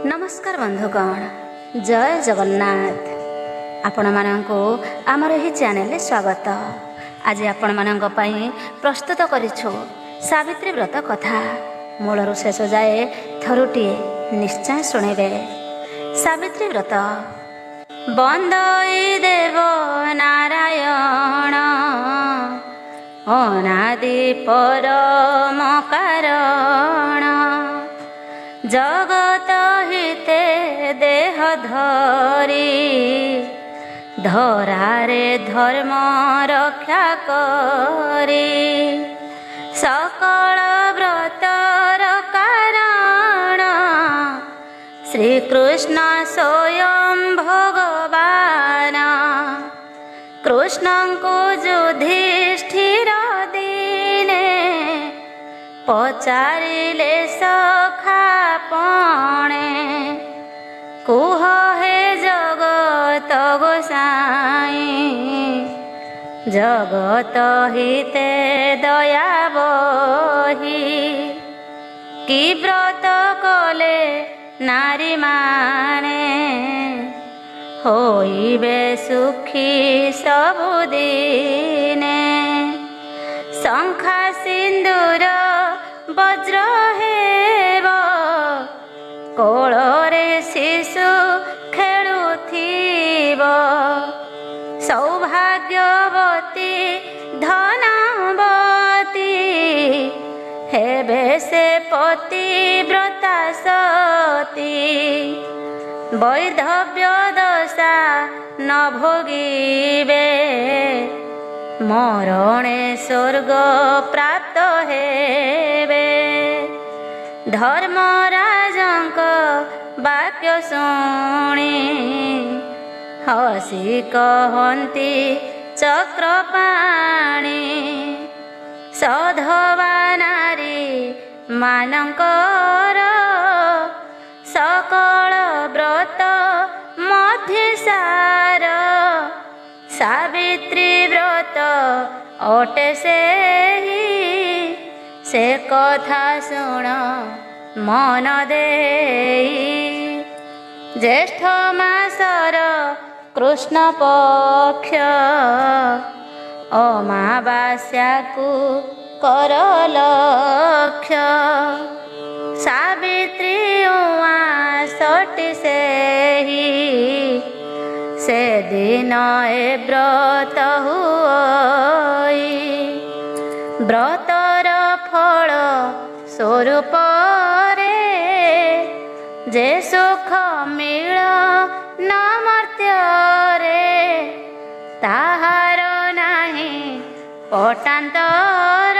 नमस्कार बंधुगण, जय जगन्नाथ। आपण मानंको आमर एही चैनल स्वागत। आज आपण मानंक पई प्रस्तुत करिछु सावित्री व्रत कथा। मूलरु शेष जाए थरुटिए निश्चय शुणिबे। सावित्री व्रत बंदई देव नारायण अनादि परम कारण जगत हिते देह धरी धरारे धर्म रक्षा करी सकल व्रतर कारण श्रीकृष्ण स्वयं भगवान कृष्ण को युधिष्ठिर दिने पचारिले सखा पणे कुह हे जगत गोसाई जगत हिते दया बही कि व्रत कले नारी माने होइबे सुखी सबुदिने शंखा सिंदूर वज्र हेब कोଳରେ शिशु खेलुथिब सौभाग्यवती धनवती हेबे से पतिव्रता सती वैधव्य दशा न भोगिबे मरणे स्वर्ग प्राप्त हेबे धर्मराजंक वाक्य शुणी हसी कहन्ति चक्रपाणी सधवा नारी मानंकर सकल व्रत मध्य सार सावित्री व्रत अटे से कथा शुण मन देई ज्येष्ठ मासर कृष्ण पक्ष अमावास्या को कर लक्ष्य सावित्री उमासटी से दिन ए व्रत हुई व्रतर फल स्वरूप जे सुख मिल न मर्त्य ताहार नाही पटांतर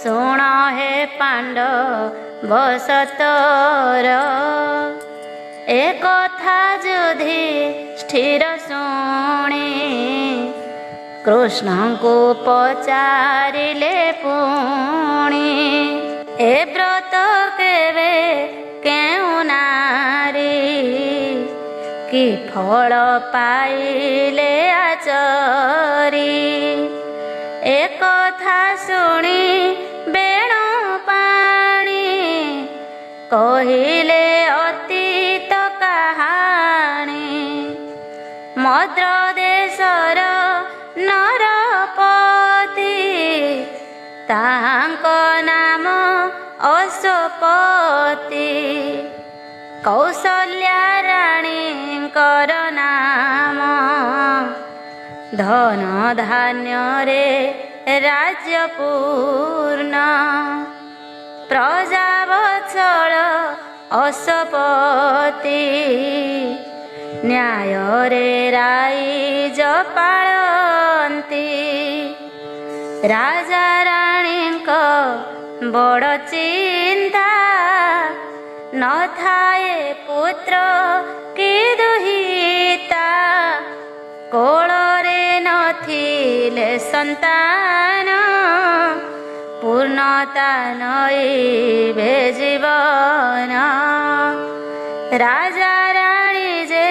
शुण हे पांडव सतर एक कथा युधिष्ठिर शुणी कृष्ण को पचारिले पुणी ए व्रत केवे केउ नारी कि फल पाइले आचरी ए कथा शुणी बेणु पाणी कहिले अतीत कहानी मद्र देशर नरपति ताहांक नाम अश्वपति कौशल्या राणींकर नाम धन धान्य रे राज्य पूर्ण प्रजावत्सल अश्वपति न्याय रे राइज पालन्ति राजा राणींक बड़ चिंता न थाए पुत्र कि दुहिता कोଳରେ नथिले संतान पूर्णता नइबे जीवन राजा राणी जे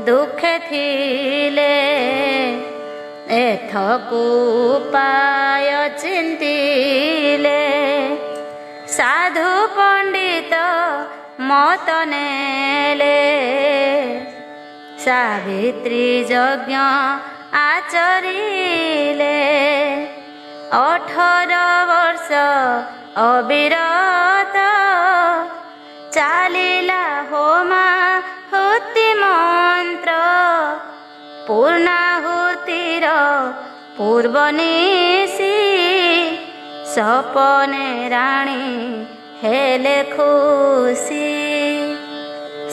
दुखे थिले एथकु उपाय चिंतिले साधु पंडित ମତ ନେଲେ। ସାବିତ୍ରୀ ଯଜ୍ଞ ଆଚରିଲେ। 18 ବର୍ଷ ଅବିରତ ଚାଲିଲା ହୋମାହୁତି ମନ୍ତ୍ର। ପୂର୍ଣ୍ଣାହୁତିର ପୂର୍ବ ନିଶି ସପନେ ରାଣୀ ହେଲେ ଖୁସି।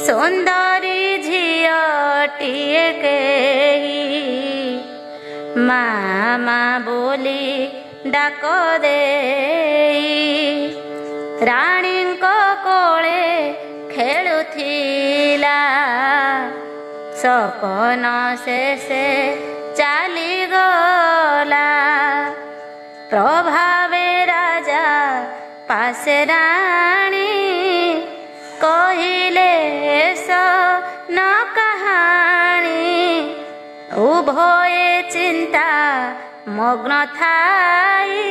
ସୁନ୍ଦରୀ ଝିଅଟିଏ କେହି ମାମା ବୋଲି ଡାକ ଦେଇ ରାଣୀଙ୍କ କୋଳେ ଖେଳୁଥିଲା। ସପନ ଶେଷେ ଚାଲିଗଲା। ପ୍ରଭାବେ ରାଜା ପାଶେ ରାଣୀ କହିଲେ ନ କାହାଣୀ। ଉଭୟେ ଚିନ୍ତା ମଗ୍ନ ଥାଇ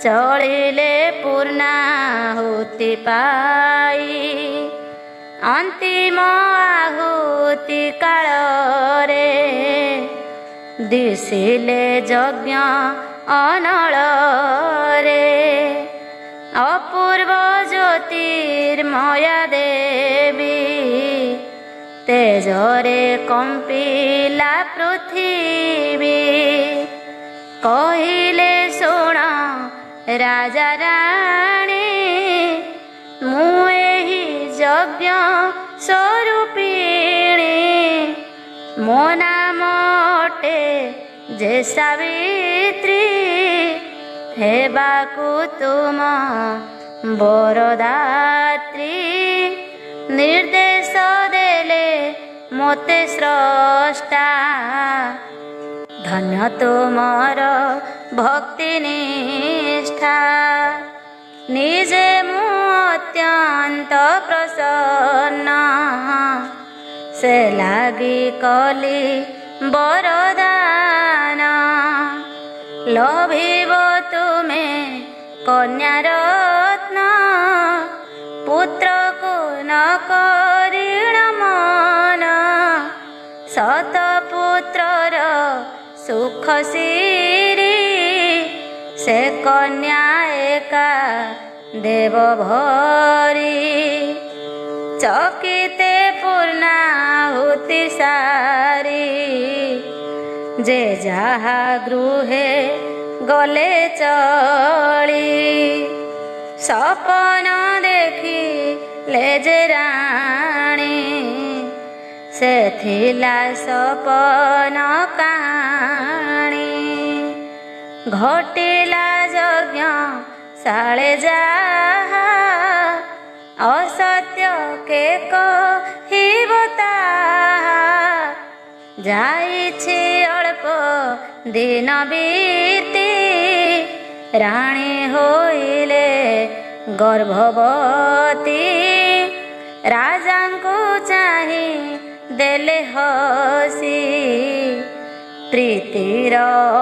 ଚଳିଲେ ପୂର୍ଣ୍ଣାହୁତି ପାଇ। ଅନ୍ତିମ ଆହୁତି କାଳରେ ଦିଶିଲେ ଯଜ୍ଞ ଅନଳରେ। ଅପୂର୍ବ ଜ୍ୟୋତିର୍ମୟା ଦେବୀ ତେଜରେ କମ୍ପିଲା ପୃଥିବୀ। କହିଲେ ଶୁଣ ରାଜା ରାଣୀ ମୁଁ ଏହି ଯଜ୍ଞ ସ୍ୱରୂପିଣୀ। ମୋ ନାମ ଅଟେ ଯେ ସାବିତ୍ରୀ ହେବାକୁ ତୁମ ବରଦାତ୍ରୀ। ନିର୍ଦ୍ଦେଶ ଦେଲେ ମୋତେ ସ୍ରଷ୍ଟା ଧନ୍ୟ ତୁମର ଭକ୍ତି ନିଷ୍ଠା। ନିଜେ ମୁଁ ଅତ୍ୟନ୍ତ ପ୍ରସନ୍ନ ସେ ଲାଗି କଲି ବରଦାନ। ଲୋଭିବ ତୁମେ କନ୍ୟା ରତ୍ନ ପୁତ୍ରକୁ ନ କରିଣ ମନ। ସତ ପୁତ୍ରର ସୁଖ ସିରି ସେ କନ୍ୟା ଏକା ଦେବ ଭରି। ଚକିତେ ପୂର୍ଣ୍ଣାହୁତି ସାରି ଯେ ଯାହା ଗୃହେ ଗଲେ ଚଳି। ସପନ ଦେଖିଲେ ଯେ ରାଣୀ ସେ ଥିଲା ସପନ କାହାଣୀ। ଘଟିଲା ଯଜ୍ଞ ଶାଳେ ଯାହା ଅସତ୍ୟ କେ କହିବ ତାହା। ଯାଇଛି ଅଳ୍ପ ଦିନ ବିତି ରାଣୀ ହୋଇଲେ ଗର୍ଭବତୀ। ରାଜାଙ୍କୁ ଚାହିଁ ଦେଲେ ହସି ପ୍ରୀତିର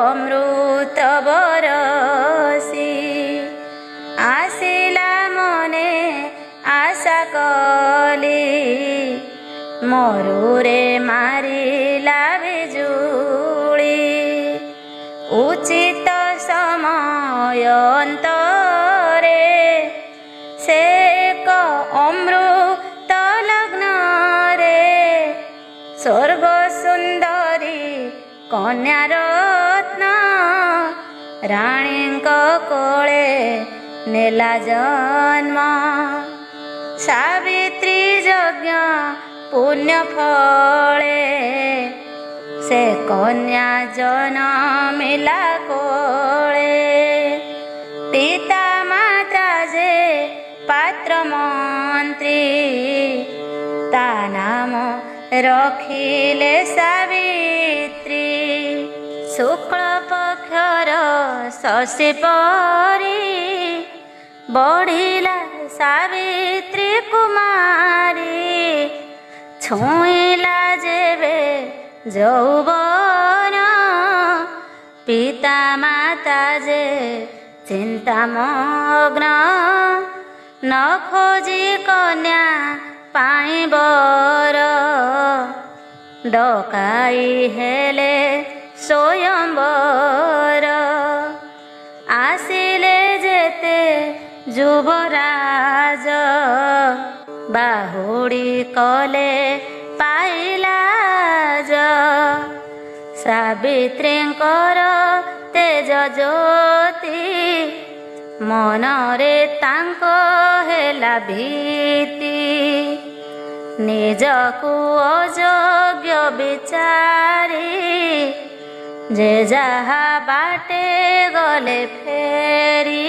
ଅମୃତ ବରସି। ଆସିଲା ମନେ ଆଶା କଲି ମରୁରେ ମାରିଲା ବିଜୁଳି। ଉଚିତ ସମୟ ଅନ୍ତରେ ସେ ଏକ ଅମୃତ ଲଗ୍ନରେ ସ୍ୱର୍ଗ ସୁନ୍ଦରୀ କନ୍ୟା ରତ୍ନ ରାଣୀଙ୍କ କୋଳେ ନେଲା ଜନ୍ମ। ସାବିତ୍ରୀ ଯଜ୍ଞ ପୁଣ୍ୟ ଫଳେ ସେ କନ୍ୟା ଜନମିଲା କୋଳେ। ପିତା ମାତା ଯେ ପାତ୍ର ମନ୍ତ୍ରୀ ତା ନାମ ରଖିଲେ ସାବିତ୍ରୀ। ଶୁକ୍ଳ ପକ୍ଷର ଶଶୀ ପରି ବଢ଼ିଲା ସାବିତ୍ରୀ କୁମାରୀ। ଛୁଇଁଲା ଯେବେ ଯୌବନ ପିତା ମାତା ଯେ ଚିନ୍ତାମଗ୍ନ। न खोजी कन्या पाई बर डकाई हेले स्वयंवर आसिले जेते युवराज बाहुड़ी कले पाइलाज सावित्रींकर तेज ज्योति मनरे तांक हेला भीति निजकु अयोग्य विचारी जे जहा बाटे गले फेरी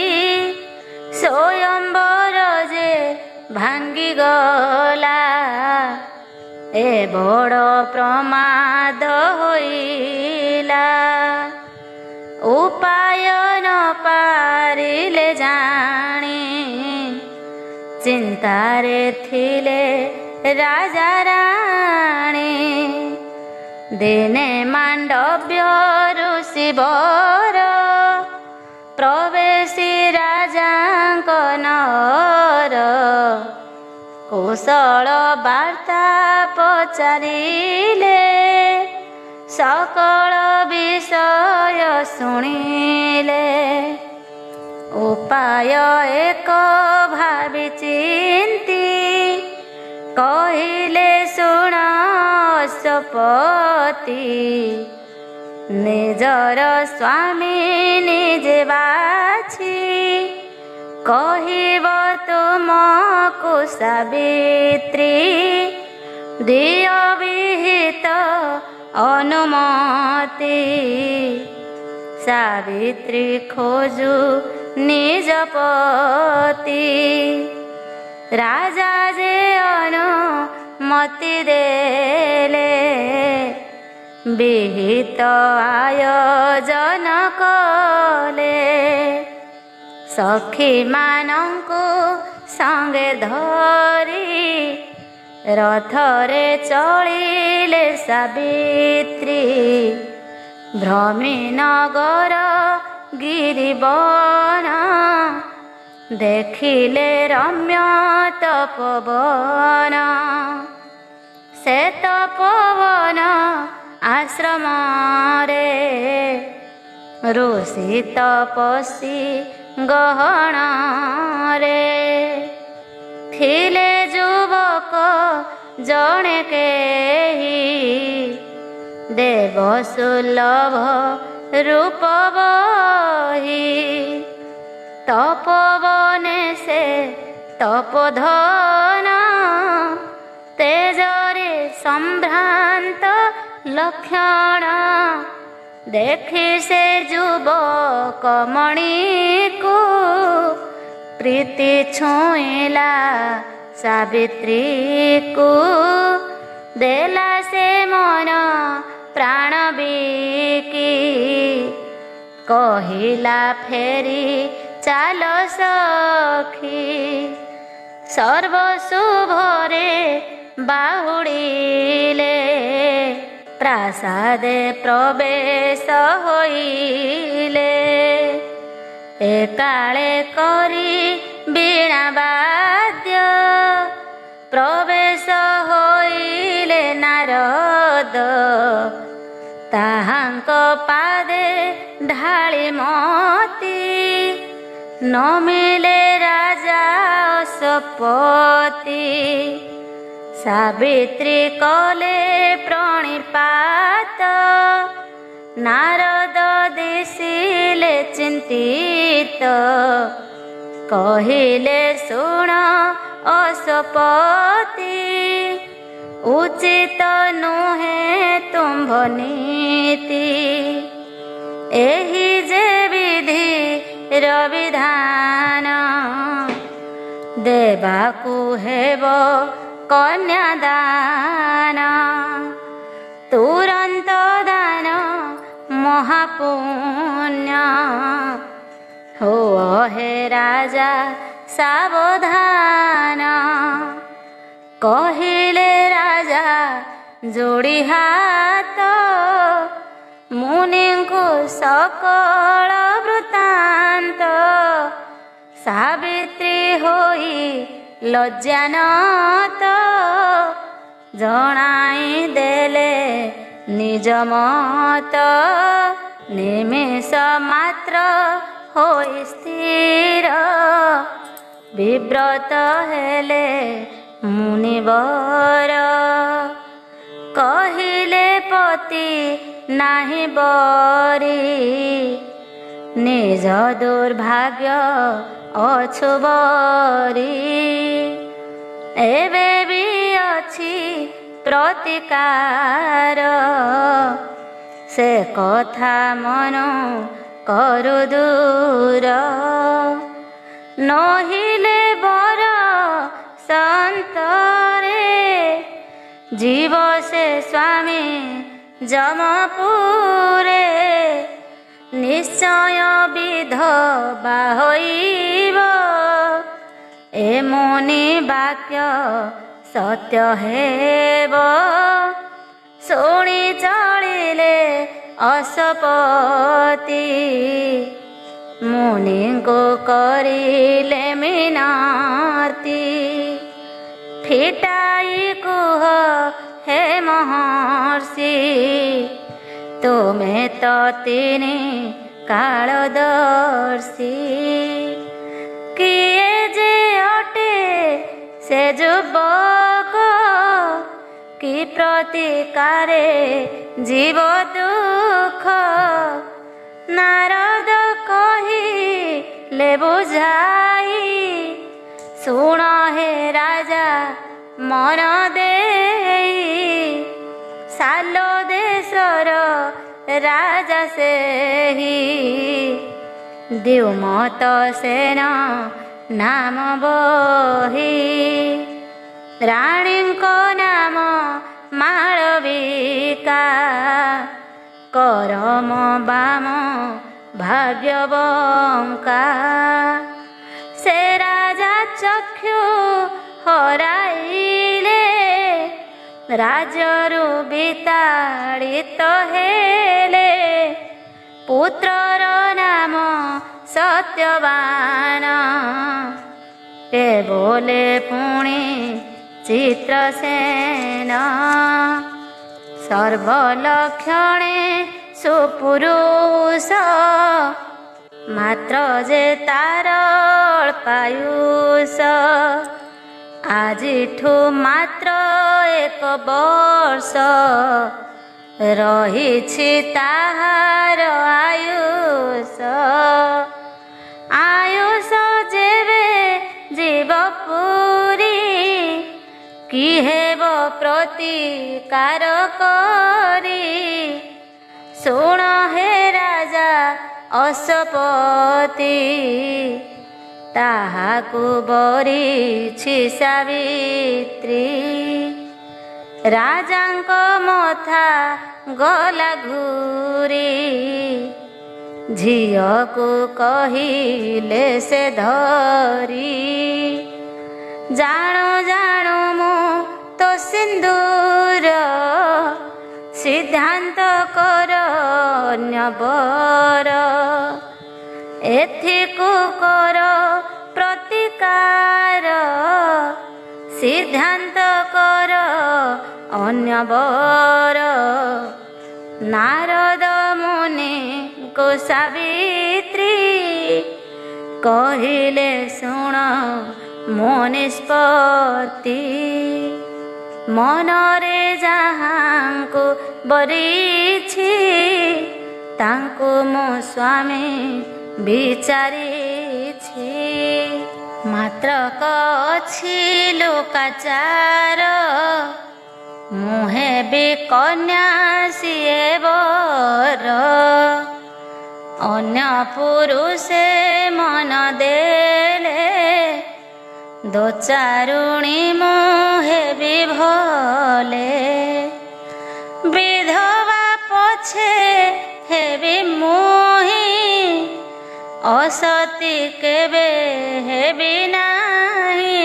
स्वयंवर जे भांगी गला ए बड़ प्रमाद होइला उपाय न पारिले जानी चिंतारे थिले राजा राणी दिने मांडव्य ऋषि वर प्रवेशी राजांक नर कुशल वार्ता पचारिले सकल विषय शुणिले उपाय एक भावी चिंती कहिले शुण सपति निजर स्वामी निजे बाछि कहिब तुमको सावित्री दिय विहित अनुमति सावित्री खोजु निज पति राजा जे अनुमति देले विहित आयोजन कले सखी मानंकु संगे धरी रथरे चलिले सावित्री भ्रमी नगर गिरिवन देखिले रम्य तपोवन से तपोवन आश्रम रे ऋषि तपस्वी गहन रे थिले युवक जणे केही देव सुलभ रूप बही तपोवने से तपोधन तेजरे संभ्रांत लक्षण देखि से युवक मणि को प्रीति छुईला सावित्री को देला से मन प्राण बिकी कहिला फेरी चाल सखी सर्व शुभरे बाहुड़िले प्रासादे प्रवेश होइले एकाले करी बीणा वाद्य प्रवेश होइले नारद ताहांक पादे ढाली मोती नमिले राजा सपति सावित्री कले प्रणिपात नारद दिशिले चिंतित कहिले शुण असपति उचित नुहे तुम्भ नीति एहि जे विधि रविधान देवाकु हेब कन्यादान तुरंत दान महापुण्य हो हे राजा सावधान कहिले राजा जोड़ी हाथ मुनि को सकल वृत्तांत सावित्री होई ଲଜ୍ଜାନତ ଜଣାଇ ଦେଲେ ନିଜ ମତ ନିମେଷ ମାତ୍ର ହୋଇ ସ୍ଥିର ବିବ୍ରତ ହେଲେ ମୁନିବର କହିଲେ ପତି ନାହିଁ ବରି ନିଜ ଦୁର୍ଭାଗ୍ୟ ଅଛୁ ବରି ଏବେ ବି ଅଛି ପ୍ରତିକାର ସେ କଥା ମନ କରୁ ଦୂର ନହିଲେ ବର ସନ୍ତରେ जीव से स्वामी जमपुरे निश्चय विधवा होइब ए मुनि वाक्य सत्य हेब शुणी चलिले असपति मुनि को करिले मिनती फिटाई कुह हे महर्षि तुमे तो तिनि कालदर्शी किए जे अटे से युवक कि प्रतिकारे जीव दुख नारद कहिले बुझाई शुण हे राजा मन देई सालो देशर राजा सेहि द्युमत सेन नाम बही राणी को नाम मालविका करम बाम भाग्यवंका से राजा चक्षु हराइले राजरु विताड़ित हेले पुत्रर नाम सत्यवान के बोले पुणी चित्रसेन सर्वलक्षणे सुपुरुष मात्र जे तार पायुष आजिठु मात्र 1 वर्ष रहिछि ताहार आयुष आयुष जेबे जीव पुरी कि हेब प्रतिकार करी शुण हे राजा असपति ताहाकु बरिछि सावित्री राजांक मथा गला घूरी झियकु कहिले से धरी जाणु जाणु मु तो सिंदूर सिद्धांत कर अन्यवर एथिकु कर प्रतिकार सिद्धांत कर अन्यवर नारद मुनि को सावित्री कहिले शुण मो निष्पत्ति मनरे जहाँको बरिछि तांको मो स्वामी विचारिछि मात्र कछि लोकाचार मुहे भी कन्या सिए बर अन्य पुरुषे मन देले दो चारुणी मुहे भी भले विधवा पछे हेबी मुही असती केबे हेबी नाही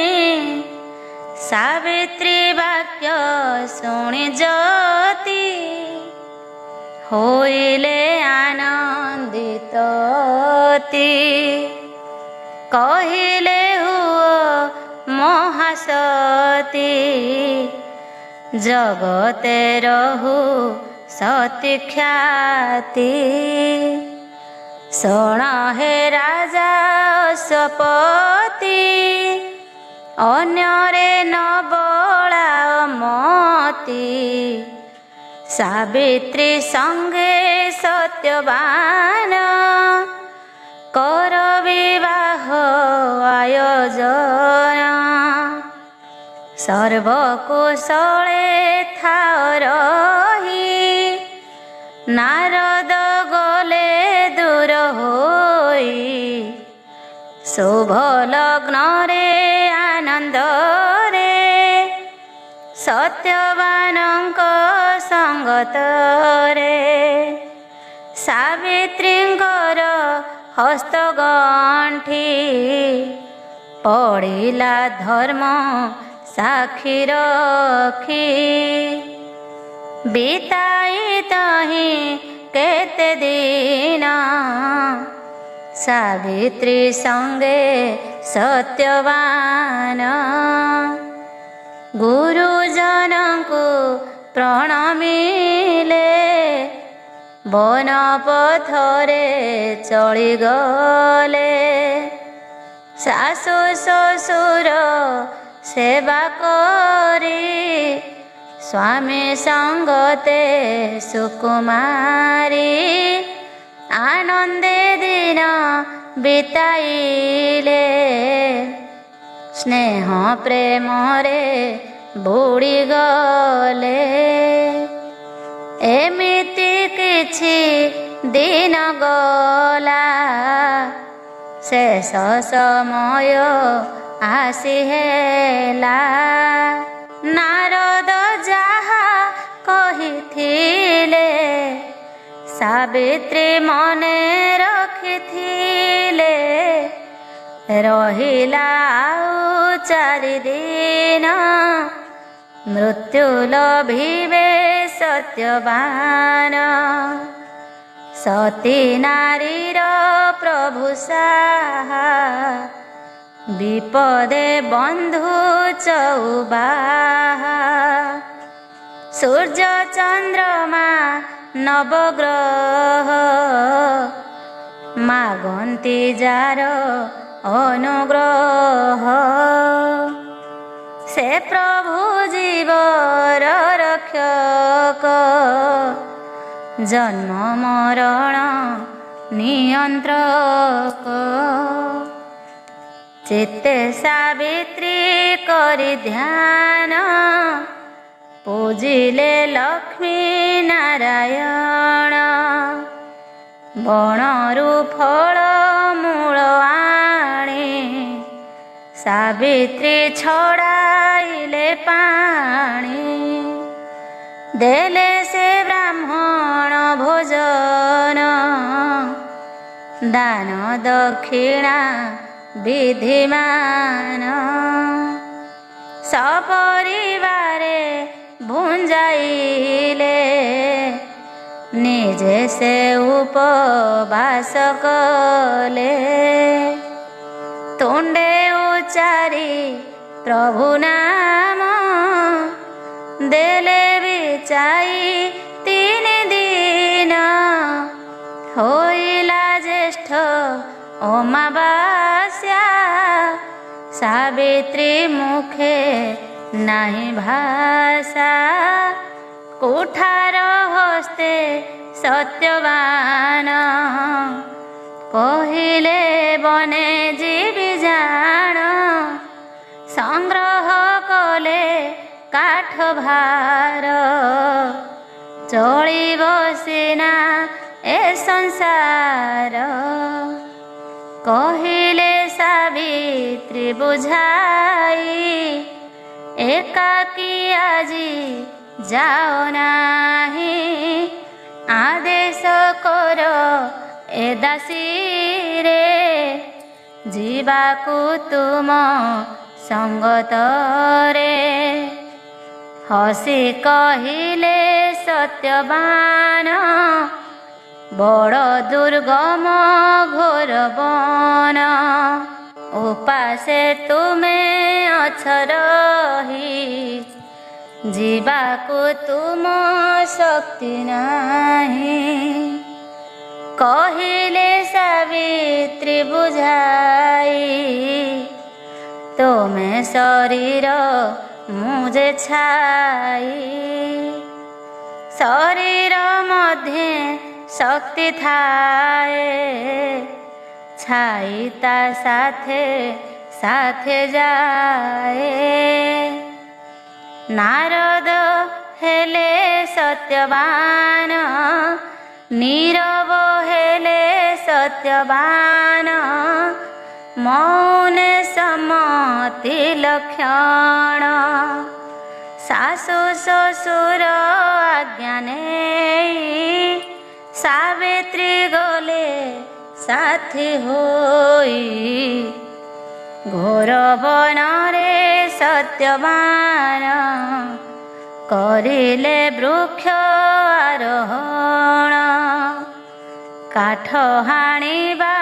सावित्री वाक्य शुणी जति होइले आनंदित कहिले हुओ ମହାସତୀ ଜଗତେ ରହୁ ସତୀ ଖ୍ୟାତି। ଶୁଣ ହେ ରାଜା ଅଶ୍ୱପତି ଅନ୍ୟରେ ନ ବଳାଅ ମତି। ସାବିତ୍ରୀ ସଙ୍ଗେ ସତ୍ୟବାନ କର ବିବାହ ଆୟୋଜନ। ସର୍ବକୁଶଳେ ଥାଅ ରହି ନାରଦ ଗଲେ ଦୂର ହୋଇ। ଶୁଭ ଲଗ୍ନରେ ଆନନ୍ଦରେ ସତ୍ୟବାନଙ୍କ ସଙ୍ଗତରେ। ସାବିତ୍ରୀଙ୍କର ହସ୍ତଗଣ୍ଠି ପଡ଼ିଲା ଧର୍ମ ସାକ୍ଷୀ ରଖି। ବିତାଇ ତହିଁ କେତେ ଦିନ ସାବିତ୍ରୀ ସଙ୍ଗେ ସତ୍ୟବାନ। ଗୁରୁଜନଙ୍କୁ ପ୍ରଣମିଲେ ବନ ପଥରେ ଚଳିଗଲେ। ଶାଶୁ ଶ୍ୱଶୁର ସେବା କରି ସ୍ୱାମୀ ସଙ୍ଗତେ ସୁକୁମାରୀ। ଆନନ୍ଦେ ଦିନ ବିତାଇଲେ ସ୍ନେହ ପ୍ରେମରେ ବୁଡ଼ିଗଲେ। ଏମିତି କିଛି ଦିନ ଗଲା ଶେଷ ସମୟ ଆସି ହେଲା। ନାରଦ ଯାହା କହିଥିଲେ ସାବିତ୍ରୀ ମନେ ରଖିଥିଲେ। ରହିଲା ଆଉ 4 ଦିନ ମୃତ୍ୟୁ ଲଭିବେ ସତ୍ୟବାନ। ସତୀ ନାରୀର ପ୍ରଭୁ ସାହା ବିପଦେ ବନ୍ଧୁ ଚଉବାହା। ସୂର୍ଯ୍ୟ ଚନ୍ଦ୍ରମା ନବଗ୍ରହ ମାଗନ୍ତି ଯାର ଅନୁଗ୍ରହ। ସେ ପ୍ରଭୁ ଜୀବର ରକ୍ଷକ ଜନ୍ମ ମରଣ ନିୟନ୍ତ୍ରକ। ଚିତ୍ତେ ସାବିତ୍ରୀ କରି ଧ୍ୟାନ ପୂଜିଲେ ଲକ୍ଷ୍ମୀ ନାରାୟଣ। ବଣରୁ ଫଳ ମୂଳ ଆଣି ସାବିତ୍ରୀ ଛଡ଼ାଇଲେ ପାଣି। ଦେଲେ ସେ ବ୍ରାହ୍ମଣ ଭୋଜନ ଦାନ ଦକ୍ଷିଣା ବିଧିମାନ। ସପରିବାରେ ଭୁଞ୍ଜାଇଲେ ନିଜେ ସେ ଉପବାସ କଲେ। ତୁଣ୍ଡେ ଉଚାରି ପ୍ରଭୁ ନାମ ଦେଲେ ବିଚାଇ 3 ଦିନ। ହୋଇଲା ଜ୍ୟେଷ୍ଠ ଅମାବାସ୍ୟା ସାବିତ୍ରୀ ମୁଖେ ନାହିଁ ଭାଷା। କୁଠାର ହସ୍ତେ ସତ୍ୟବାନ କହିଲେ ବନେ ଯିବି ଜାଣ। ସଂଗ୍ରହ କଲେ କାଠ ଭାର ଚଳିବ ସିନା ଏ ସଂସାର। କହିଲେ ସାବିତ୍ରୀ ବୁଝାଇ ଏକାକୀ ଆଜି ଯାଅ ନାହିଁ। ଆଦେଶ କର ଏ ଦାସୀରେ ଯିବାକୁ ତୁମ ସଙ୍ଗତରେ। ହସି କହିଲେ ସତ୍ୟବାନ ବଡ଼ ଦୁର୍ଗମ ଘୋର ବନ। ଉପାସେ ତୁମେ ଅଛ ରହି, ଯିବାକୁ ତୁମ ଶକ୍ତି ନାହିଁ। କହିଲେ ସାବିତ୍ରୀ ବୁଝାଇ, ତୁମେ ଶରୀର ମୁଁ ଯେ ଛାଇ। ଶରୀର ମଧ୍ୟେ ଶକ୍ତି ଥାଏ, ଛାଇ ତା ସାଥେ ସାଥେ ଯାଏ। ନାରଦ ହେଲେ ସତ୍ୟବାନ, ନୀରବ ହେଲେ ସତ୍ୟବାନ, ମୌନେ ସମ୍ମତି ଲକ୍ଷଣ। ଶାଶୁ ଶ୍ୱଶୁର ଆଜ୍ଞା ନେଇ, ସାବିତ୍ରୀ ଗଲେ ସାଥୀ ହୋଇ। ଘୋର ବନରେ ସତ୍ୟବାନ, କରିଲେ ବୃକ୍ଷ ଆରୋହଣ। କାଠ ହାଣିବା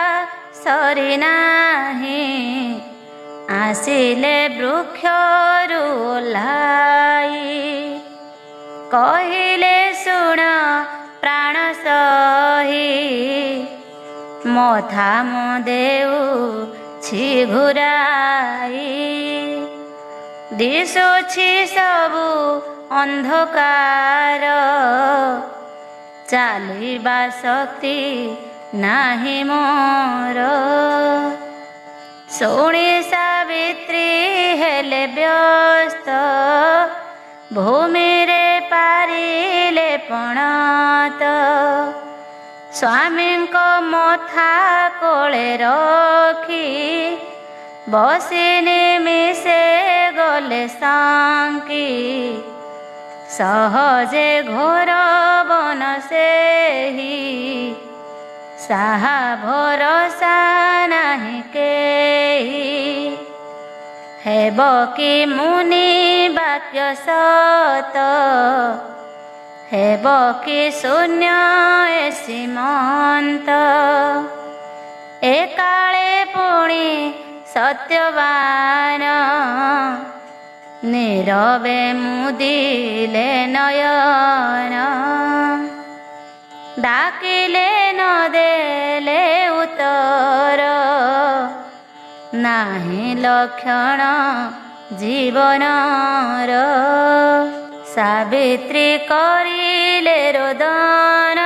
ସରି ନାହିଁ, ଆସିଲେ ବୃକ୍ଷରୁ ଓହ୍ଲାଇ। କହିଲେ ଶୁଣ ପ୍ରାଣ ସହି, ମଥା ମୁଁ ଦେଉଛି ଘୁରାଇ। ଦିଶୁଛି ସବୁ ଅନ୍ଧକାର, ଚାଲିବା ଶକ୍ତି ନାହିଁ ମୋର। ଶୁଣି ସାବିତ୍ରୀ ହେଲେ ବ୍ୟସ୍ତ, ଭୂମିରେ ପାରିଲେ ପଣତ। ସ୍ୱାମୀଙ୍କ ମଥା କୋଳେ ରଖି, ବସି ନିମିଷେ ଗଲେ ସାଙ୍କି। ସହଜେ ଘୋର ବନ ସେହି, ସାହା ଭରସା ନାହିଁ କେହି। ହେବ କି ମୁନି ବାକ୍ୟ ସତ, ହେବ କି ଶୂନ୍ୟ ଏ ସୀମନ୍ତ। ଏକାଳେ ପୁଣି ସତ୍ୟବାନ, ନୀରବେ ମୁଦିଲେ ନୟନ। ଡାକିଲେ ନ ଦେଲେ ଉତ୍ତର, ନାହିଁ ଲକ୍ଷଣ ଜୀବନର। ସାବିତ୍ରୀ କରିଲେ ରୋଦନ,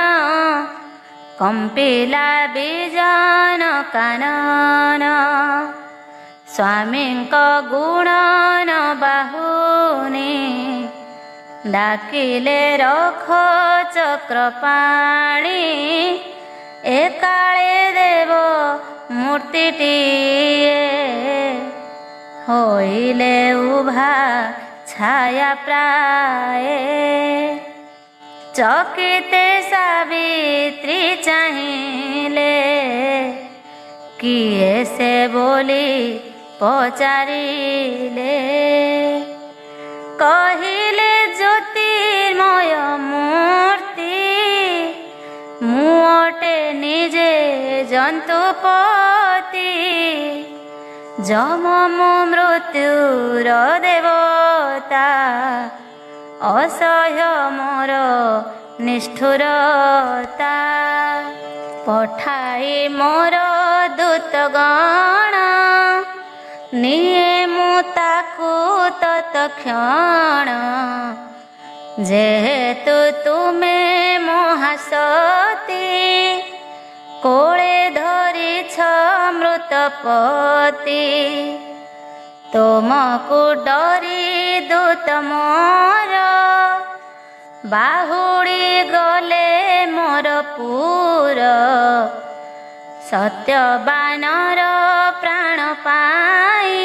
କମ୍ପିଲା ବିଜନ କାନନ। ସ୍ୱାମୀଙ୍କ ଗୁଣନ ବାହୁନି, ଡାକିଲେ ରଖ ଚକ୍ରପାଣି। ଏକାଳେ ଦେବ ମୂର୍ତ୍ତିଟିଏ, ହୋଇଲେ ଉଭା ଛାୟା ପ୍ରାଏ। ଚକିତେ ସାବିତ୍ରୀ ଚାହିଁଲେ, କିଏ ସେ ବୋଲି ପଚାରିଲେ। କହିଲେ ଜ୍ୟୋତିର୍ମୟ ମୂର୍ତ୍ତି, ମୁଁ ଅଟେ ନିଜେ ଜନ୍ତୁପତି। ଯମ ମୁଁ ମୃତ୍ୟୁର ଦେବତା, ଅସହ୍ୟ ମୋର ନିଷ୍ଠୁରତା। ପଠାଇ ମୋର ଦୂତଗଣ, ନିଏ ମୁଁ ତାକୁ ତତ୍କ୍ଷଣ। ଯେହେତୁ ତୁମେ ମହାସତୀ, କୋଳେ ଧରିଛ ମୃତପତି। ତୁମକୁ ଡରି ଦୂତ ମୋର, ବାହୁଡ଼ି ଗଲେ ମୋର ପୁର। ସତ୍ୟବାନର ପ୍ରାଣ ପାଇଁ,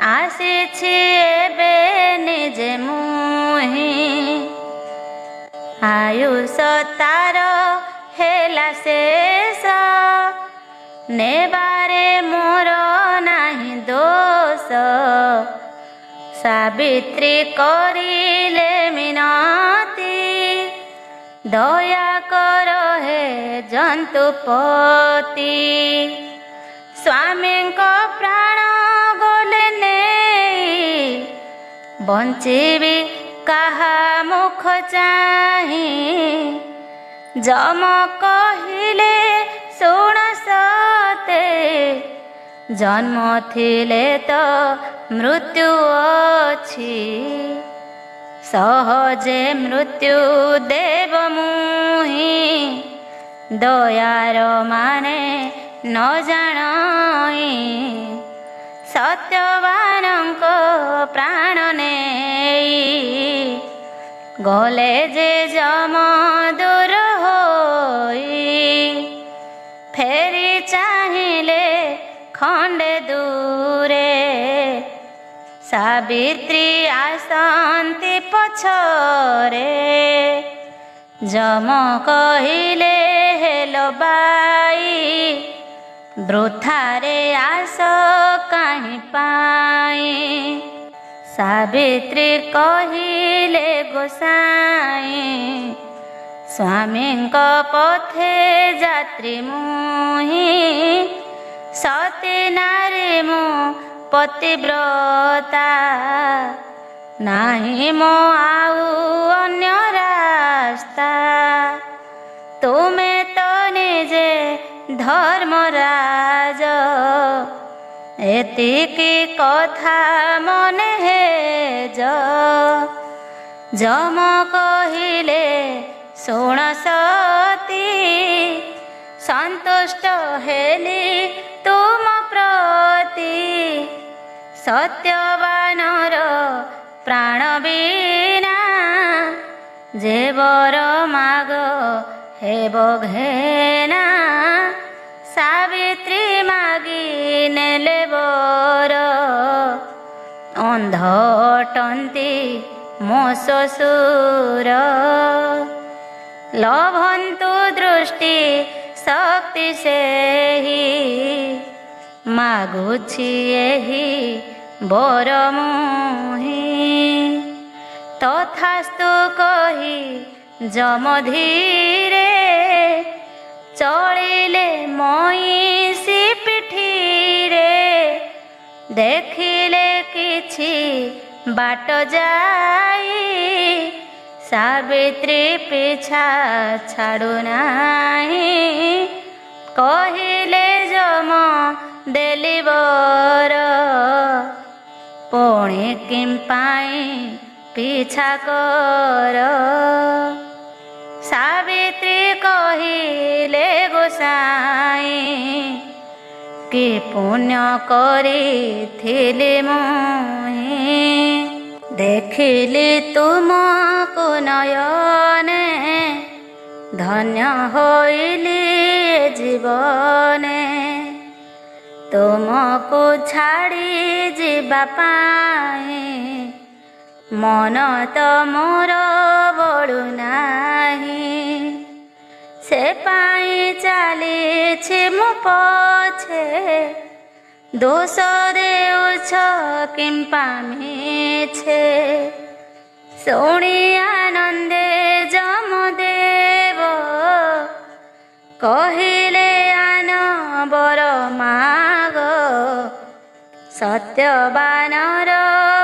ଆସିଛି ଏବେ ନିଜେ ମୁହିଁ। ଆୟୁଷ ତାର ହେଲା ଶେଷ, ନେବାରେ ମୋର ନାହିଁ ଦୋଷ। ସାବିତ୍ରୀ କରିଲେ ମିନତି, ଦୟା କର ହେ ଜନ୍ତୁପତି। ସ୍ୱାମୀଙ୍କ ପ୍ରାଣ ଗଲେ ନେଇ ବଞ୍ଚିବି କାହା ମୁଖ ଚାହିଁ। ଯମ କହିଲେ ଶୁଣ ସତେ ଜନ୍ମ ଥିଲେ ତ ମୃତ୍ୟୁ ଅଛି। ସହଜେ ମୃତ୍ୟୁ ଦେବ ମୁହିଁ ଦୟାର ମାନେ ନ ଜାଣଇ। ସତ୍ୟବାନଙ୍କ ପ୍ରାଣ ନେଇ ଗଲେ ଯେ ଯମ ଦୂର ହୋଇ। ଫେରି ଚାହିଁଲେ ଖଣ୍ଡେ ଦୂରେ ସାବିତ୍ରୀ ଆସନ୍ତି ପଛରେ। ଯମ କହିଲେ ହେଲୋ ବାଇ ବୃଥାରେ ଆସ କାହିଁ ପାଇଁ। ସାବିତ୍ରୀ କହିଲେ ଗୋସାଇଁ ସ୍ୱାମୀଙ୍କ ପଥେ ଯାତ୍ରୀ ମୁହିଁ। ସତୀ ନାରୀ ମୁଁ ପତିବ୍ରତା ନାହିଁ ମୋ ଆଉ ଅନ୍ୟ ରାସ୍ତା। ତୁମେ ତ ନିଜେ ଧର୍ମରାଜ ଏତିକି କଥା ମନେ ହେଜ। ଯମ କହିଲେ ଶୁଣ ସତୀ ସନ୍ତୁଷ୍ଟ ହେଲି ତୁମ ପ୍ରତି। ସତ୍ୟବାନର ପ୍ରାଣ ବିନା ଯେ ବର ମାଗ ହେବ ଘେନା। ସାବିତ୍ରୀ ମାଗି ନେଲେ ବର ଅନ୍ଧ ଅଟନ୍ତି ମୋ ଶ୍ୱଶୁର। ଲଭନ୍ତୁ ଦୃଷ୍ଟି ଶକ୍ତି ସେହି ମାଗୁଛି ଏହି ବର ମୁହିଁ। ତଥାସ୍ତୁ କହି ଯମ ଧୀରେ ଚଳିଲେ ମଇଁଷି ପିଠିରେ। ଦେଖିଲେ କିଛି ବାଟ ଯାଇ ସାବିତ୍ରୀ ପିଛା ଛାଡ଼ୁନାହିଁ। କହିଲେ ଯମ ଦେଲି ବର ପୁଣି କିମ୍ପାଇଁ ପିଛା କର। ସାବିତ୍ରୀ କହିଲେ ଗୋସାଇଁ କି ପୁଣ୍ୟ କରିଥିଲି ମୁହିଁ। ଦେଖିଲି ତୁମକୁ ନୟନେ ଧନ୍ୟ ହୋଇଲି ଜୀବନେ। ତୁମକୁ ଛାଡ଼ି ଯିବା ପାଇଁ ମନ ତ ମୋର ବଳୁନାହିଁ। ସେ ପାଇଁ ଚାଲିଛି ମୁଁ ପଛେ ଦୋଷ ଦେଉଛ କିମ୍ପା ମିଛେ। ଶୁଣି ଆନନ୍ଦେ ଯମଦେବ କହିଲେ ଆନ ବର ମାଗ। ସତ୍ୟବାନର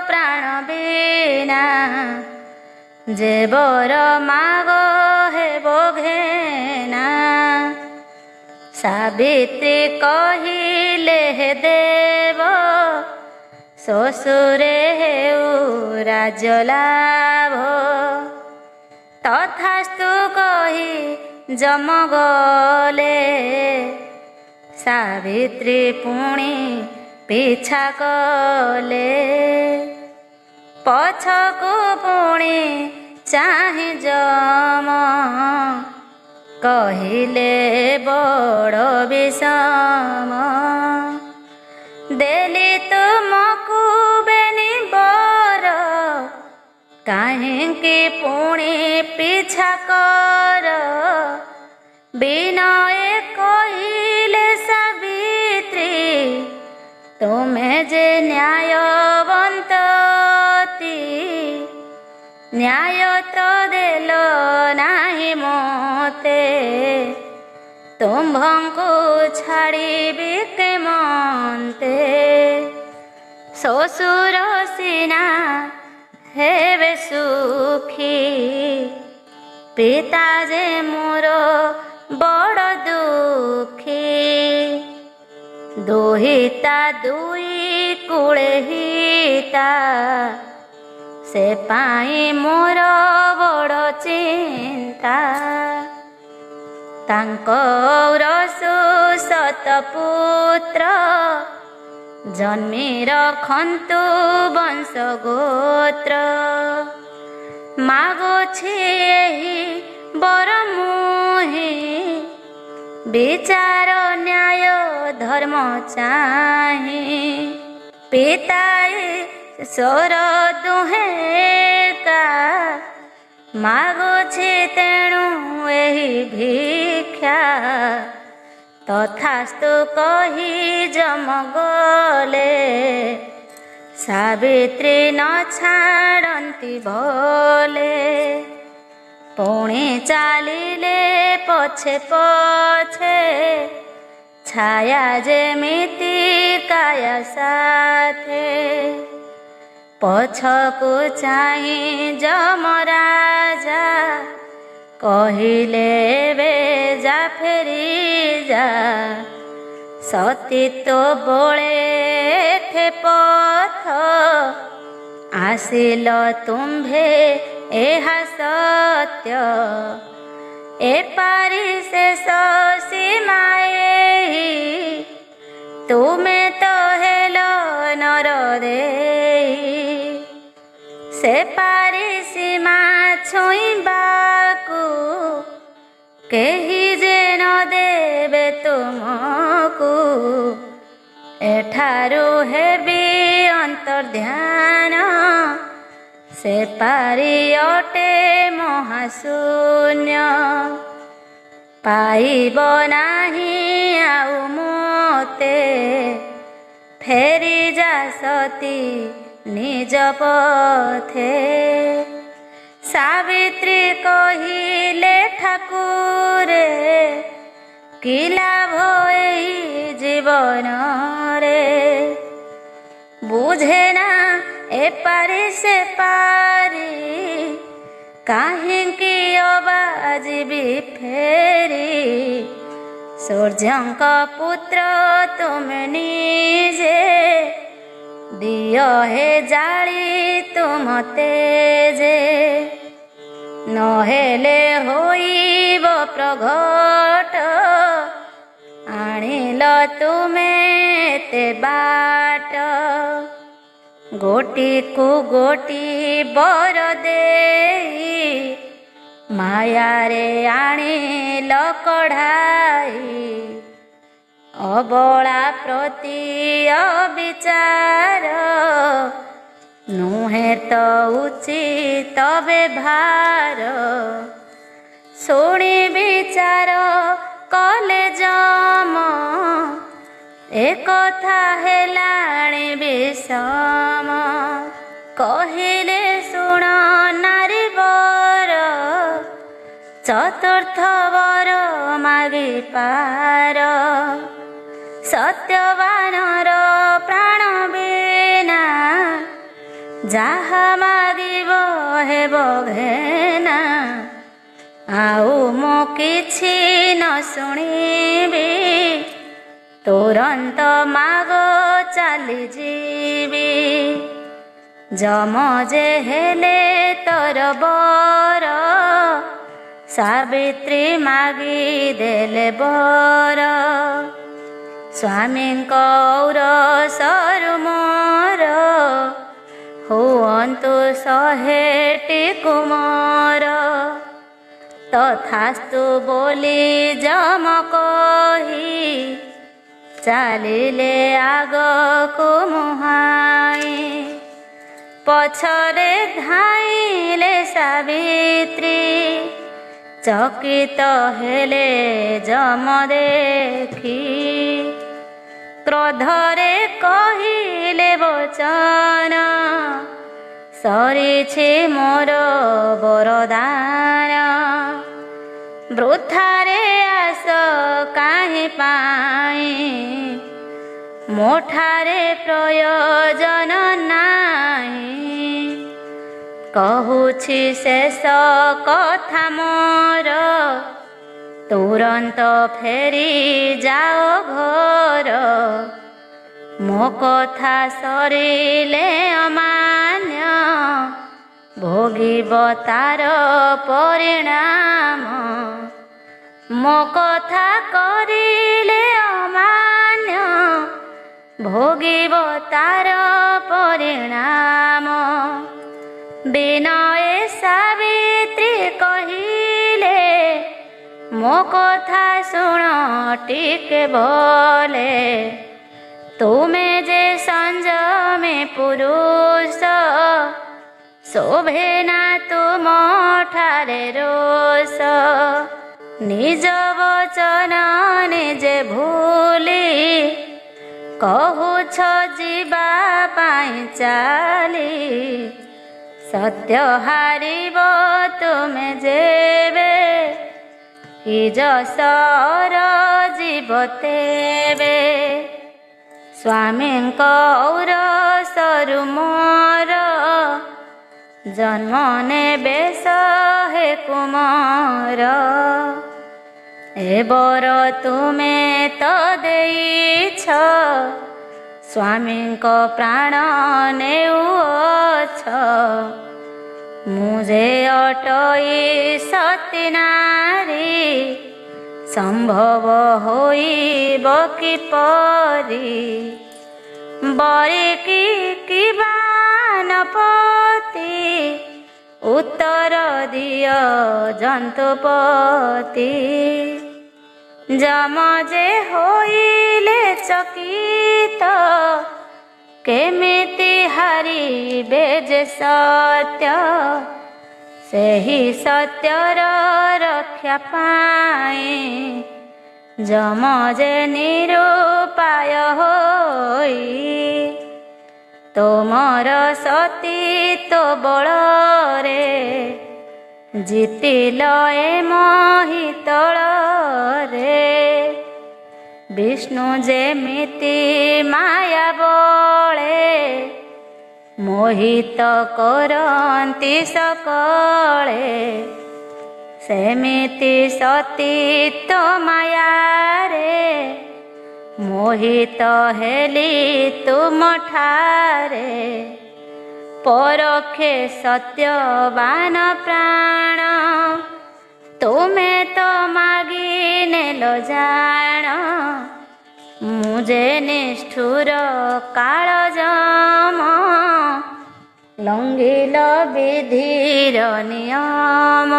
ପ୍ରାଣ ବିନା ଯେ ବର ମାଗ ହେବ ଘେନା। ସାବିତ୍ରୀ କହିଲେ ହେ ଦେବ ଶ୍ୱଶୁରେ ହେଉ ରାଜଲାଭ। ତଥାସ୍ତୁ କହି ଯମ ଗଲେ ସାବିତ୍ରୀ ପୁଣି ପିଛା କଲେ। ପଛକୁ ପୁଣି ଚାହିଁ ଯମ କହିଲେ ବଡ଼ ବିଷମ। ଦେଲି ତୁମକୁ ବେନି ବର କାହିଁକି ପୁଣି ପିଛା କର। ବିନୟ କହିଲେ ସାବିତ୍ରୀ ତୁମେ ଯେ ନ୍ୟାୟବନ୍ତୀ। ନ୍ୟାୟ ତ ଦେଲ ନାହିଁ ମୋତେ ତୁମ୍ଭଙ୍କୁ ଛାଡ଼ିବି କେମନ୍ତେ। ଶ୍ୱଶୁର ସିନା ହେବେ ସୁଖୀ, ପିତା ଯେ ମୋର ବଡ଼ ଦୁଃଖୀ। ଦୁହିତା ଦୁଇ କୂଳେ ହିତା, ସେ ପାଇଁ ମୋର ବଡ଼ ଚିନ୍ତା। ତାଙ୍କର ସୁଶତପୁତ୍ର, ଜନ୍ମି ରଖନ୍ତୁ ବଂଶ ଗୋତ୍ର। ମାଗୁଛି ଏହି ବର ମୁହିଁ, ବିଚାର ନ୍ୟାୟ ଧର୍ମ ଚାହିଁ। ପିତା ଈଶ୍ୱର ଦୁହେଁ ଏକା, ମାଗୁଛି ତେଣୁ ଏହି ଭିକ୍ଷା। ତଥାସ୍ତୁ କହି ଯମ ଗଲେ, ସାବିତ୍ରୀ ନ ଛାଡ଼ନ୍ତି ଭଲେ। ପୁଣି ଚାଲିଲେ ପଛେ ପଛେ, ଛାୟା ଯେମିତି କାୟା ସାଥେ। ପଛକୁ ଚାହିଁ ଯମରାଜା, କହିଲେ ଏବେ ଯା ଫେରି ଯା। ସତୀତ୍ୱ ବଳେ ଏଠେ ପଥ, ଆସିଲ ତୁମ୍ଭେ ଏହା ସତ୍ୟ। ଏପାରି ଶେଷ ସୀମା ଏହି, ତୁମେ ତ ହେଲ ନର ଦେଇ। ସେ ପାରି ସୀମା ଛୁଇଁବାକୁ, କେହି ଯେ ନ ଦେବେ ତୁମକୁ। ଏଠାରୁ ହେବି ଅନ୍ତର୍ଧ୍ୟାନ, ସେ ପାରି ଅଟେ ମହାଶୂନ୍ୟ। ପାଇବ ନାହିଁ ଆଉ ମୋତେ, ଫେରି ଯା ସତୀ ନିଜ ପଥେ। ସାବିତ୍ରୀ କହିଲେ ଠାକୁରେ, କି ଲାଭ ଏହି ଜୀବନରେ। ବୁଝେ ନା ଏପାରି ସେ ପାରି, କାହିଁକି ଅବା ଯିବି ଫେରି। ସୂର୍ଯ୍ୟଙ୍କ ପୁତ୍ର ତୁମେ ନିଜେ, ଦିଅ ହେ ଜାଳି ତୁମ ତେଜେ। ନହେଲେ ହୋଇବ ପ୍ରଘଟ, ଆଣିଲ ତୁମେ ଏତେ ବାଟ। ଗୋଟିକୁ ଗୋଟି ବର ଦେଇ, ମାୟାରେ ଆଣିଲ କଢ଼ାଇ। ଅବଳା ପ୍ରତି ଅବିଚାର, ନୁହେଁ ତ ଉଚିତ ବ୍ୟବହାର। ଶୁଣି ବିଚାର କଲେ ଯମ, ଏକଥା ହେଲାଣି ବିଷମ। କହିଲେ ଶୁଣ ନାରୀ ବର, ଚତୁର୍ଥ ବର ମାଗିପାର। ସତ୍ୟବାନର ପ୍ରାଣ ବିନା, ଯାହା ମାଗିବ ହେବ ଘେନା। ଆଉ ମୁଁ କିଛି ନ ଶୁଣିବି, ତୁରନ୍ତ ମାଗ ଚାଲିଯିବି। ଯମ ଯେ ହେଲେ ତର ବର, ସାବିତ୍ରୀ ମାଗି ଦେଲେ ବର। ସ୍ୱାମୀଙ୍କ ଔରସରୁ ମୋର, ହୁଅନ୍ତୁ 100ଟି କୁମାର। ତଥାସ୍ତୁ ବୋଲି ଯମ କହି, ଚାଲିଲେ ଆଗକୁ ମୁହାଁଇ। ପଛରେ ଧାଇଁଲେ ସାବିତ୍ରୀ, ଚକିତ ହେଲେ ଯମ ଦେଖି। କ୍ରୋଧରେ କହିଲେ ବଚନ, ସରିଛି ମୋର ବରଦାନ। ବୃଥାରେ ଆସ ପାଇଁ ମୋଠାରେ ପ୍ରୟୋଜନ ନାହିଁ। କହୁଛି ଶେଷ କଥା ମୋର, ତୁରନ୍ତ ଫେରି ଯାଅ ଘର। ମୋ କଥା ସରିଲେ ଅମାନ୍ୟ, ଭୋଗିବ ତାର ପରିଣାମ। ମୋ କଥା କରିଲେ ଅମାନ୍ୟ, ଭୋଗିବ ତାର ପରିଣାମ। ବିନୟେ ସାବିତ୍ରୀ କହିଲେ, ମୋ କଥା ଶୁଣ ଟିକେ ଭଲେ। ତୁମେ ଯେ ସଂଯମୀ ପୁରୁଷ, ଶୋଭେ ନା ତୁମଠାରେ ରୋଷ। ନିଜ ବଚନ ନିଜେ ଭୁଲି, କହୁଛ ଯିବା ପାଇଁ ଚାଲି। ସତ୍ୟ ହାରିବ ତୁମେ ଯେବେ, କି ଯଶର ଯିବ ତେବେ। ସ୍ୱାମୀଙ୍କ ଔରସରୁ ମୋର, ଜନ୍ମ ନେବେ ଶହେ କୁମାର। ଏ ବର ତୁମେ ତ ଦେଇଛ, ସ୍ୱାମୀଙ୍କ ପ୍ରାଣ ନେଉଅଛ। ମୁଁ ଯେ ଅଟଇ ସତୀ ନାରୀ, ସମ୍ଭବ ହୋଇବ କିପରି। ବରିକି କି ବାନପତି, ଉତ୍ତର ଦିଅ ଜନ୍ତୁପତି। ଯମ ଯେ ହୋଇଲେ ଚକିତ, କେମିତି ହାରିବେ ଯେ ସତ୍ୟ। ସେହି ସତ୍ୟର ରକ୍ଷା ପାଇଁ, ଯମ ଯେ ନିରୁପାୟ ହୋଇ। ତୁମର ସତୀତ୍ୱ ବଳରେ, ଜିତିଲ ଏ ମହିତଳରେ। ବିଷ୍ଣୁ ଯେମିତି ମାୟା ବଳେ, ମୋହିତ କରନ୍ତି ସକଳେ। ସେମିତି ସତୀତ୍ୱ ମାୟାରେ, ମୋହିତ ହେଲି ତୁମଠାରେ। ପରଖେ ସତ୍ୟବାନ ପ୍ରାଣ, ତୁମେ ତ ମାଗି ନେଲ ଜାଣ। ମୁଁ ଯେ ନିଷ୍ଠୁର କାଳଜମ, ଲଙ୍ଘିଲ ବିଧିର ନିୟମ।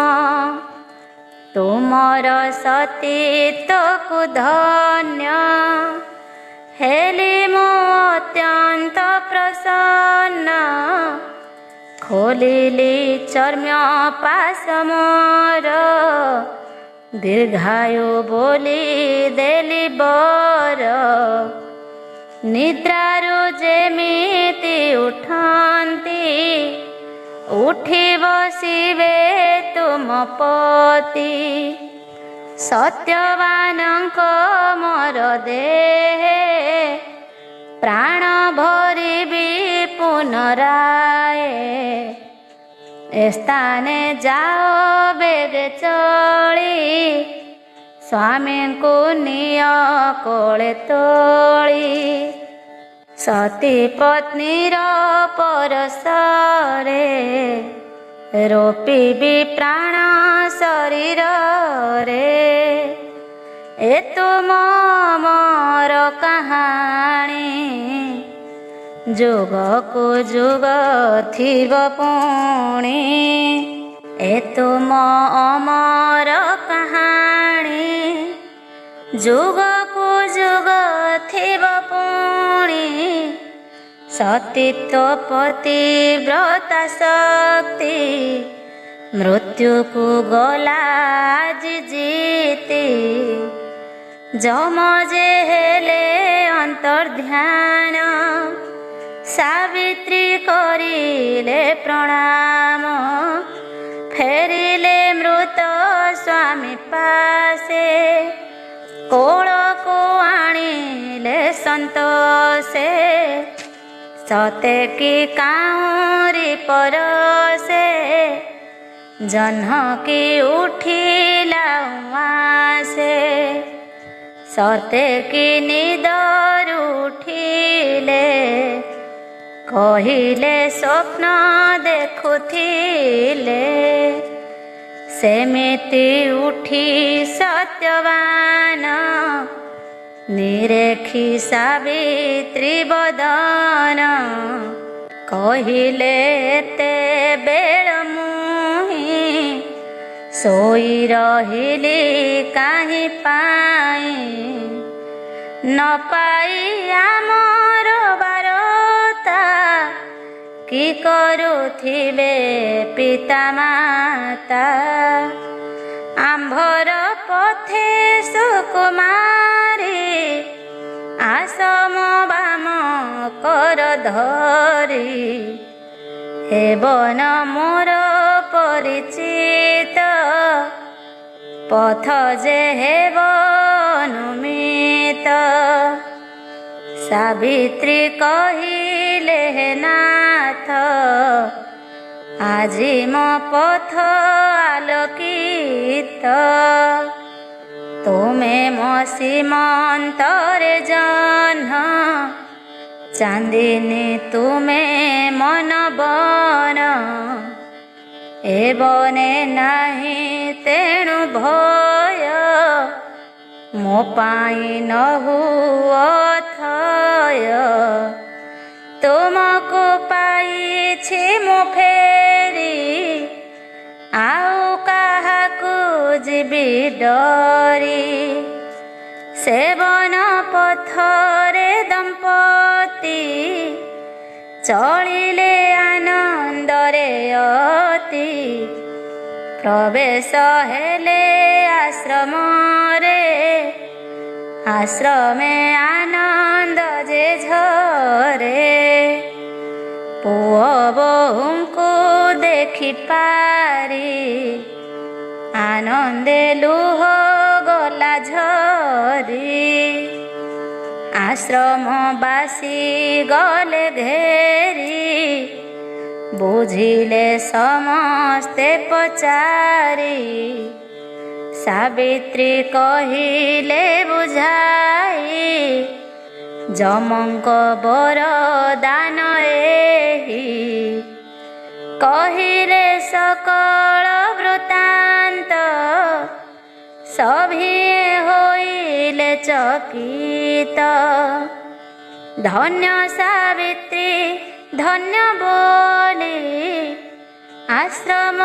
ତୁମର ସତୀତ୍ୱକୁ ଧନ୍ୟ, ହେଲି ମୁଁ ଅତ୍ୟନ୍ତ ପ୍ରସନ୍ନ। ଖୋଲିଲି ଚର୍ମ୍ୟ ପାଶ ମୋର, ଦୀର୍ଘାୟୁ ବୋଲି ଦେଲି ବର। ନିଦ୍ରାରୁ ଯେମିତି ଉଠନ୍ତି, ଉଠି ବସିବେ ତୁମ ପତି। ସତ୍ୟବାନଙ୍କ ମୋର ଦେହେ, ପ୍ରାଣ ଭରିବି ପୁନରାଏ। ଏ ସ୍ଥାନେ ଯାଅ ବେଗେ ଚଳି, ସ୍ୱାମୀଙ୍କୁ ନିଅ କୋଳେ ତୋଳି। ସତୀ ପତ୍ନୀର ପରଶରେ, ରୋପିବି ପ୍ରାଣ ଶରୀରରେ। ଏ ତୁମ ମୋର କାହାଣୀ, ଯୁଗକୁ ଯୁଗ ଥିବ ପୁଣି। ଏ ତୁମ ଅମର କାହାଣୀ, ଯୁଗକୁ ଯୁଗ ଥିବ ପୁଣି। ସତୀତ୍ୱ ପତିବ୍ରତା ଶକ୍ତି, ମୃତ୍ୟୁକୁ ଗଲା ଆଜି ଜିତି। ଯମ ଯେ ହେଲେ ଅନ୍ତର୍ଧ୍ୟାନ, ସାବିତ୍ରୀ କରିଲେ ପ୍ରଣାମ। ଫେରିଲେ ମୃତ ସ୍ୱାମୀ ପାଶେ, କୋଳକୁ ସନ୍ତୋଷେ ସତେ କି କାଉଁରୀ ପରଶେ ଜହ୍ନ କି ଉଠିଲା ଉଆସେ ସତେ କି ନିଦରୁ ଉଠିଲେ କହିଲେ ସ୍ୱପ୍ନ ଦେଖୁଥିଲେ ସେମିତି ଉଠି ସତ୍ୟବାନ ନିରେଖି ସାବିତ୍ରୀ ବଦନ କହିଲେ ଏତେ ବେଳ ମୁହିଁ ଶୋଇ ରହିଲି କାହିଁ ପାଇଁ ନ ପାଇ ଆମର ବାରତା କି କରୁଥିବେ ପିତା ମାତା ଆମ୍ଭର ପଥେ ସୁକୁମାରୀ ଆସମ ବାମ କର ଧରି ହେବନ ମୋର ପରିଚିତ ପଥ ଯେ ହେବ ଅନୁମିତ ସାବିତ୍ରୀ କହିଲେ ନାଥ ଆଜି ମୋ ପଥ ଆଲୋକିତ ତୁମେ ମୋ ସୀମନ୍ତରେ ଜହ୍ନ ଚାନ୍ଦିନୀ ତୁମେ ମନ ବନ ଏ ବନେ ନାହିଁ ତେଣୁ ଭୟ ମୋ ପାଇଁ ନ ହୁଅ ଥୟ ତୁମକୁ ପାଇଛି ମୁଁ ଫେରି ଆଉ କାହାକୁ ଯିବି ଡରି ସେବନ ପଥରେ ଦମ୍ପତି ଚଳିଲେ ଆନନ୍ଦରେ ଅତି ପ୍ରବେଶ ହେଲେ ଆଶ୍ରମରେ ଆଶ୍ରମେ ଆନନ୍ଦ ଯେ ଝରେ ପୁଅ ବୋହୂଙ୍କୁ ଦେଖି ପାରି ଆନନ୍ଦେ ଲୁହ ଗଲା ଝରି ଆଶ୍ରମବାସୀ ଗଲେ ଘେରି ବୁଝିଲେ ସମସ୍ତେ ପଚାରି ସାବିତ୍ରୀ କହିଲେ ବୁଝାଇ ଯମଙ୍କ ବରଦାନ ଏହି କହିଲେ ସକଳ ବୃତ୍ତାନ୍ତ ସଭିଏ ହୋଇଲେ ଚକିତ ଧନ୍ୟ ସାବିତ୍ରୀ ଧନ୍ୟ ବୋଲି ଆଶ୍ରମ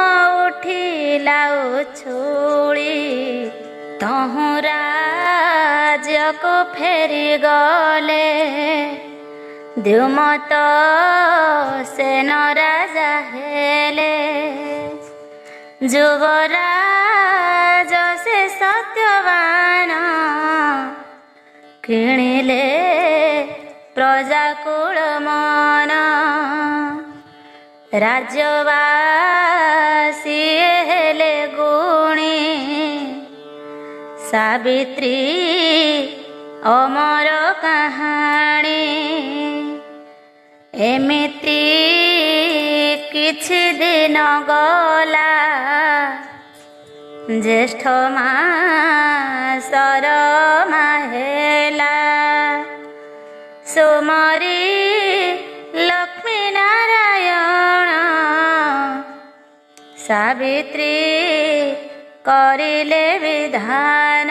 ଉଠିଲା ଉଛୁଳି ତହୁଁ ରାଜ୍ୟକୁ ଫେରିଗଲେ ଦ୍ୟୁମତ ସେନ ରାଜା ହେଲେ ଯୁବରାଜ ସେ ସତ୍ୟବାନ କିଣିଲେ ପ୍ରଜାକୁଳ ମନ ରାଜ୍ୟବାସୀ ହେଲେ ଗୁଣୀ ସାବିତ୍ରୀ ଅମର କାହାଣୀ ଏମିତି କିଛି ଦିନ ଗଲା ଜ୍ୟେଷ୍ଠ ମାସର ମାହେଲା ସୁମରି ଲକ୍ଷ୍ମୀ ନାରାୟଣ ସାବିତ୍ରୀ କରିଲେ ବିଧାନ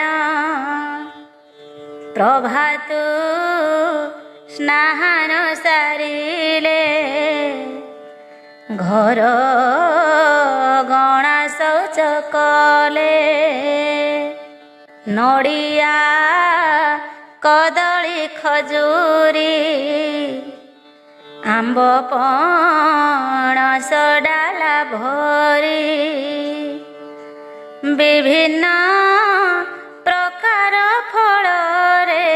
ପ୍ରଭାତୁ ସ୍ନାନ ସାରିଲେ ଘର ଗଣା ଶୌଚ କଲେ ନଡ଼ିଆ କଦଳୀ ଖଜୁରୀ ଆମ୍ବ ପଣସ ଡାଲା ଭରି ବିଭିନ୍ନ ପ୍ରକାର ଫଳରେ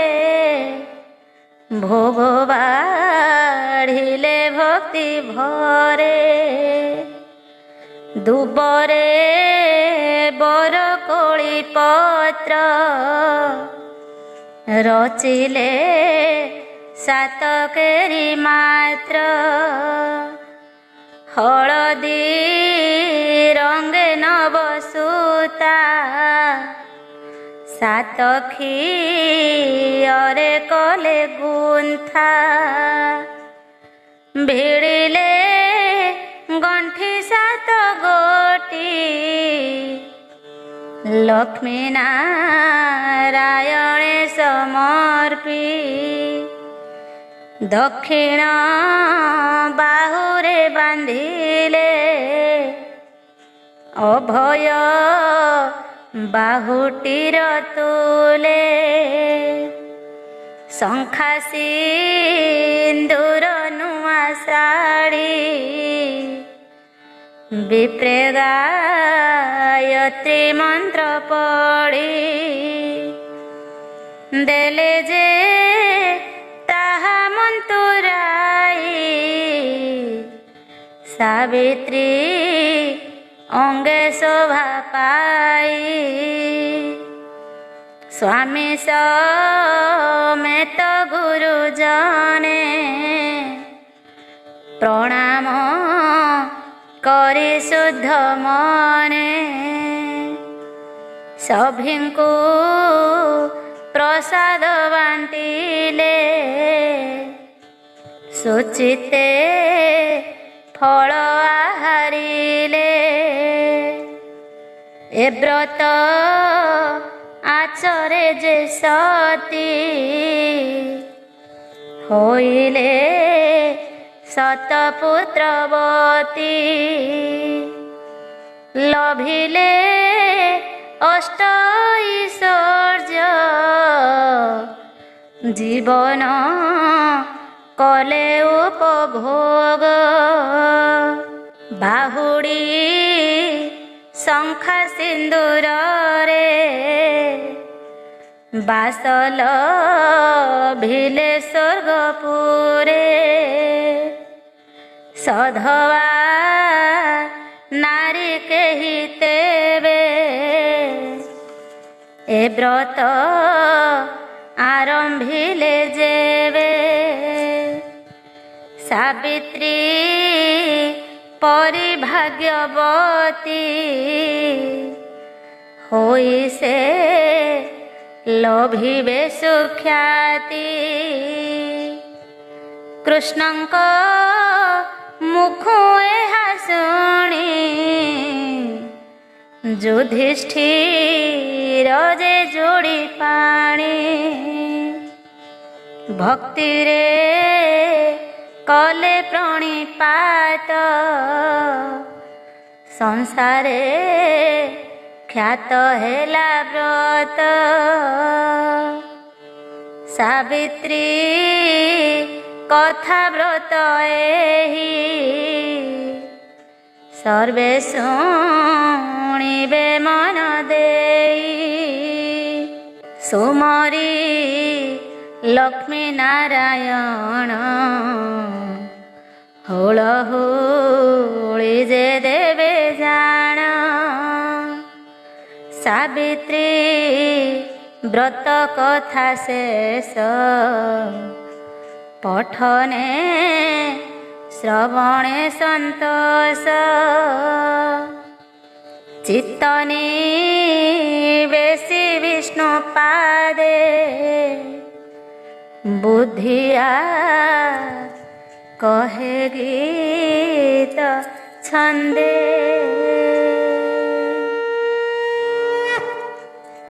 ଭୋଗ ବାଢ଼ିଲେ ଭକ୍ତି ଭରେ ଦୁବରେ ବରକୋଳି ପତ୍ର ରଚିଲେ ସାତକେରି ମାତ୍ର ହଳଦୀ ରଙ୍ଗେ ନବ ସୂତା ସାତକ୍ଷୀରେ କଲେ ଗୁନ୍ଥା ଭିଡ଼ିଲେ ଗଣ୍ଠି ସାତ ଗୋଟି ଲକ୍ଷ୍ମୀ ନାରାୟଣେ ସମର୍ପି ଦକ୍ଷିଣ ବାହୁରେ ବାନ୍ଧିଲେ ଅଭୟ ବାହୁଟିର ତୁଲେ ଶଙ୍ଖା ସିନ୍ଦୁର ନୂଆ ଶାଢ଼ୀ ବିପ୍ରେ ଗାୟତ୍ରୀ ମନ୍ତ୍ର ପଢ଼ି ଦେଲେ ଯେ ତାହା ମନ୍ତୁରାଇ ସାବିତ୍ରୀ ଅଙ୍ଗେ ଶୋଭା ପାଇ ସ୍ୱାମୀ ସମେତ ଗୁରୁଜନେ ପ୍ରଣାମ କରି ଶୁଦ୍ଧ ମନେ ସଭିଙ୍କୁ ପ୍ରସାଦ ବାଣ୍ଟିଲେ ସୁଚିତେ ଫଳ ଆହାରିଲେ ଏ ବ୍ରତ ଆଚରେ ଯେ ସତୀ ହୋଇଲେ ଶତପୁତ୍ରବତୀ ଲଭିଲେ ଅଷ୍ଟ ଐଶ୍ୱର୍ଯ୍ୟ ଜୀବନ କଲେ ଉପଭୋଗ ବାହୁଡ଼ି ଶଙ୍ଖା ସିନ୍ଦୁରରେ ବାସଲ ଭିଲେ ସ୍ୱର୍ଗପୁରେ ସଧବା ନାରୀ କେହି ତେବେ ଏ ବ୍ରତ ଆରମ୍ଭିଲେ ଯେବେ ସାବିତ୍ରୀ ପରି ଭାଗ୍ୟବତୀ ହୋଇ ସେ ଲୋଭିବେ ସୁଖ୍ୟାତି କୃଷ୍ଣଙ୍କ ମୁଖ ଏହା ଶୁଣି ଯୁଧିଷ୍ଠିର ଯେ ଯୋଡ଼ି ପାଣି ଭକ୍ତିରେ କଲେ ପ୍ରଣିପାତ ସଂସାରେ ଖ୍ୟାତ ହେଲା ବ୍ରତ ସାବିତ୍ରୀ କଥା ବ୍ରତ ଏହି ସର୍ବେ ଶୁଣିବେ ମନ ଦେଇ ସୁମରି ଲକ୍ଷ୍ମୀ ନାରାୟଣ ହୁଳହୁଳି ଯେ ଦେବେ ଜାଣ ସାବିତ୍ରୀ ବ୍ରତ କଥା ଶେଷ ପଠନେ ଶ୍ରବଣେ ସନ୍ତୋଷ ଚିତ୍ତନି ବେଶୀ ବିଷ୍ଣୁ ପାଦେ ବୁଦ୍ଧିଆ କହେ ଗୀତ ଛନ୍ଦେ।